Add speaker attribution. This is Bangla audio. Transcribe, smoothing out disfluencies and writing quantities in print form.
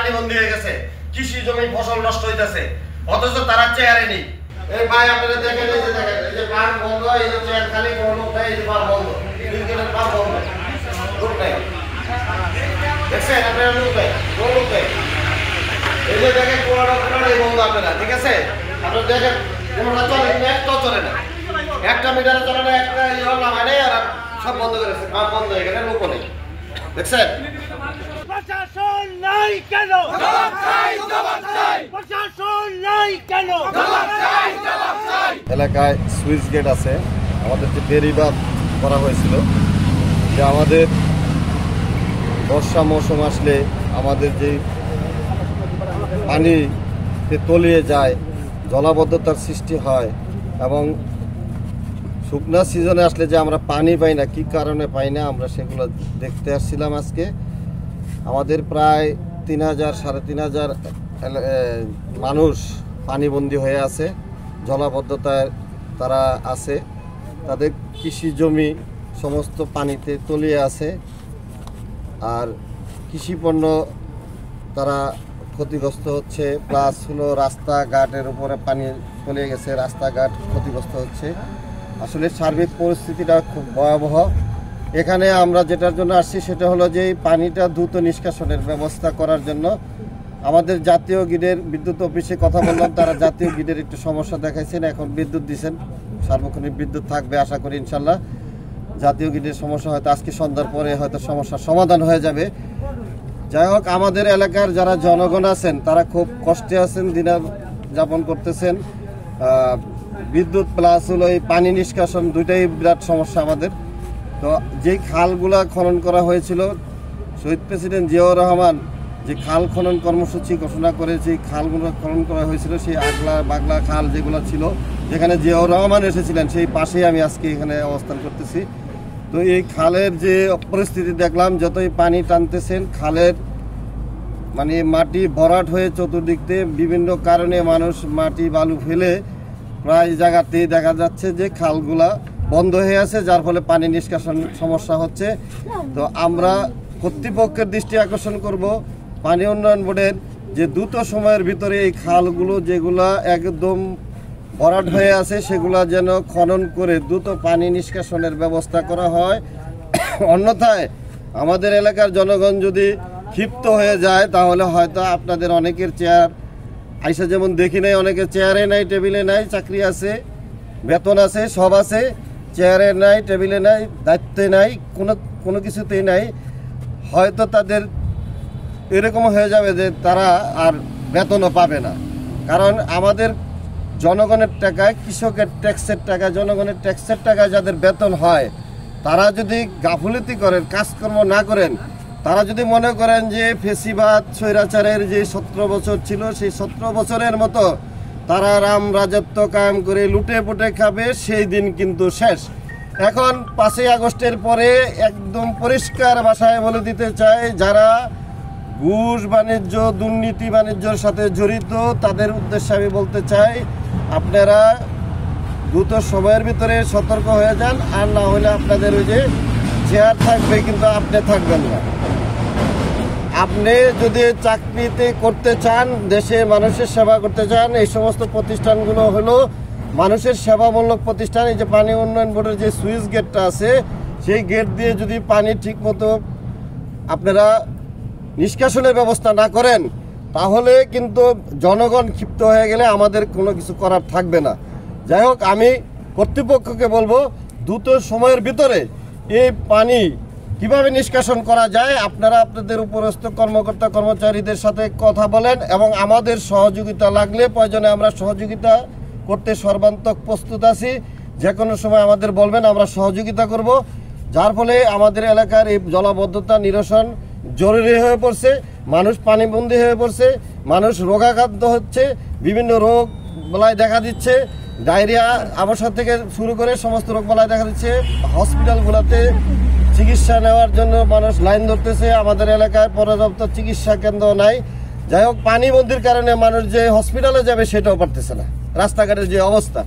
Speaker 1: পানিবন্দী হয়ে গেছে, কৃষি জমি ফসল নষ্ট হইতেছে, অথচ তারা চেয়ারে নেই। এই ভাই আপনারা দেখেন, এই যে পাম্প বন্ধ, এই যে চেয়ার খালি, কোনো লোক নাই, এই যে পাম্প বন্ধ, ক্রিকেটের পাম্প বন্ধ, লোক নাই। দেখছেন আপনারা, লোক নাই, কোনো লোক নাই। এই যে দেখেন কোনোটাই বন্ধ আপনারা, ঠিক আছে? আপনারা দেখেন কোনোটা চলে, একটাও চলে না, একটা মিটারে চলে না, একটা ইয়ে নামায় নেই, আর সব বন্ধ করেছে, পাম্প বন্ধ হয়ে গেলে লোকও নেই। দেখছেন
Speaker 2: প্রশাসন নাই কেন? জবাব চাই, জবাব চাই। প্রশাসন নাই কেন? জবাব চাই, জবাব চাই।
Speaker 3: এলাকায় সুইচ গেট আছে, আমাদের যে বেরিবাদ করা হয়েছিল, যে আমাদের বর্ষা মৌসুম আসলে আমাদের যে পানিতে তলিয়ে যায়, জলাবদ্ধতার সৃষ্টি হয়, এবং শুকনা সিজনে আসলে যে আমরা পানি পাই না, কী কারণে পাই না, আমরা সেগুলো দেখতে আসছিলাম আজকে। আমাদের প্রায় 3000 3500 মানুষ পানিবন্দী হয়ে আছে, জলাবদ্ধতায় তারা আছে, তাদের কৃষি জমি সমস্ত পানিতে তলিয়ে আছে, আর কৃষিপণ্য তারা ক্ষতিগ্রস্ত হচ্ছে, প্লাস হলো রাস্তাঘাটের উপরে পানি চলে গেছে, রাস্তাঘাট ক্ষতিগ্রস্ত হচ্ছে। আসলে সার্বিক পরিস্থিতিটা খুব ভয়াবহ। এখানে আমরা যেটার জন্য আসছি সেটা হলো যে এই পানিটা দ্রুত নিষ্কাশনের ব্যবস্থা করার জন্য আমাদের জাতীয় গ্রিডের বিদ্যুৎ অফিসে কথা বললাম, তারা জাতীয় গ্রিডের একটু সমস্যা দেখাইছেন, এখন বিদ্যুৎ দিচ্ছেন, সার্বক্ষণিক বিদ্যুৎ থাকবে আশা করি ইনশাল্লাহ। জাতীয় গ্রিডের সমস্যা হয়তো আজকে সন্ধ্যার পরে হয়তো সমস্যার সমাধান হয়ে যাবে। যাই হোক, আমাদের এলাকার যারা জনগণ আছেন তারা খুব কষ্টে আছেন, দিন যাপন করতেছেন। বিদ্যুৎ প্লাস হলো এই পানি নিষ্কাশন, দুইটাই বিরাট সমস্যা আমাদের। তো যেই খালগুলা খনন করা হয়েছিল, শহীদ প্রেসিডেন্ট জিয়াউর রহমান যে খাল খনন কর্মসূচি ঘোষণা করে যে খালগুলো খনন করা হয়েছিল, সেই আগলা বাগলা খাল যেগুলো ছিল, যেখানে জিয়াউর রহমান এসেছিলেন, সেই পাশেই আমি আজকে এখানে অবস্থান করতেছি। তো এই খালের যে পরিস্থিতি দেখলাম, যতই পানি টানতেছেন খালের মানে মাটি ভরাট হয়ে চতুর্দিক দিয়ে বিভিন্ন কারণে মানুষ মাটি বালু ফেলে প্রায় জায়গাতেই দেখা যাচ্ছে যে খালগুলা বন্ধ হয়ে আছে, যার ফলে পানি নিষ্কাশন সমস্যা হচ্ছে। তো আমরা কর্তৃপক্ষের দৃষ্টি আকর্ষণ করব, পানি উন্নয়ন বোর্ডের যে দ্রুত সময়ের ভিতরে এই খালগুলো যেগুলা একদম ভরাট হয়ে আছে সেগুলা যেন খনন করে দ্রুত পানি নিষ্কাশনের ব্যবস্থা করা হয়। অন্যথায় আমাদের এলাকার জনগণ যদি ক্ষিপ্ত হয়ে যায় তাহলে হয়তো আপনাদের অনেকের চেয়ার আইসা, যেমন দেখি নাই, অনেকের চেয়ারে নাই, টেবিলে নাই, চাকরি আছে, বেতন আছে, সব আছে, চেয়ারে নাই, টেবিলে নাই, দায়িত্বে নাই, কোনো কিছুতেই নাই। হয়তো তাদের এরকম হয়ে যাবে যে তারা আর বেতনও পাবে না। কারণ আমাদের জনগণের টাকায়, কৃষকের ট্যাক্সের টাকায়, জনগণের ট্যাক্সের টাকায় যাদের বেতন হয়, তারা যদি গাফিলতি করেন, কাজকর্ম না করেন, তারা যদি মনে করেন যে ফেসিবাদ স্বৈরাচারের যে 17 বছর ছিল, সেই 17 বছরের মতো তারা রাম রাজত্ব কায়েম করে লুটে পুটে খাবে, সেই দিন কিন্তু শেষ। এখন 5ই আগস্টের পরে একদম পরিষ্কার ভাষায় বলে দিতে চাই, যারা ঘুষ বাণিজ্য, দুর্নীতি বাণিজ্যের সাথে জড়িত, তাদের উদ্দেশ্যে আমি বলতে চাই, আপনারা দ্রুত সময়ের ভিতরে সতর্ক হয়ে যান, আর না হলে আপনাদের ওই যে চেয়ার থাকবে কিন্তু আপনি থাকবেন না। আপনি যদি চাকরিতে করতে চান, দেশে মানুষের সেবা করতে চান, এই সমস্ত প্রতিষ্ঠানগুলো হলো মানুষের সেবামূলক প্রতিষ্ঠান। এই যে পানি উন্নয়ন বোর্ডের যে সুইচ গেটটা আছে, সেই গেট দিয়ে যদি পানি ঠিক মতো আপনারা নিষ্কাশনের ব্যবস্থা না করেন, তাহলে কিন্তু জনগণ ক্ষিপ্ত হয়ে গেলে আমাদের কোনো কিছু করার থাকবে না। যাই হোক, আমি কর্তৃপক্ষকে বলবো দ্রুত সময়ের ভিতরে এই পানি কিভাবে নিষ্কাশন করা যায়, আপনারা আপনাদের উপরস্থ কর্মকর্তা কর্মচারীদের সাথে কথা বলেন, এবং আমাদের সহযোগিতা লাগলে প্রয়োজনে আমরা সহযোগিতা করতে সর্বান্তক প্রস্তুত আছি। যে কোনো সময় আমাদের বলবেন, আমরা সহযোগিতা করব। যার ফলে আমাদের এলাকার এই জলাবদ্ধতা নিরসন জরুরি হয়ে পড়ছে, মানুষ পানিবন্দী হয়ে পড়ছে, মানুষ রোগাক্রান্ত হচ্ছে, বিভিন্ন রোগ বালাই দেখা দিচ্ছে, ডায়রিয়া আবসা থেকে শুরু করে সমস্ত রোগ বালাই দেখা দিচ্ছে। হসপিটালগুলোতে চিকিৎসা নেওয়ার জন্য মানুষ লাইন ধরতেছে, আমাদের এলাকায় পর্যাপ্ত চিকিৎসা কেন্দ্র নাই। যাই হোক, পানিবন্দির কারণে মানুষ যে হসপিটালে যাবে সেটাও পারতেছে না, রাস্তাঘাটের যে অবস্থা।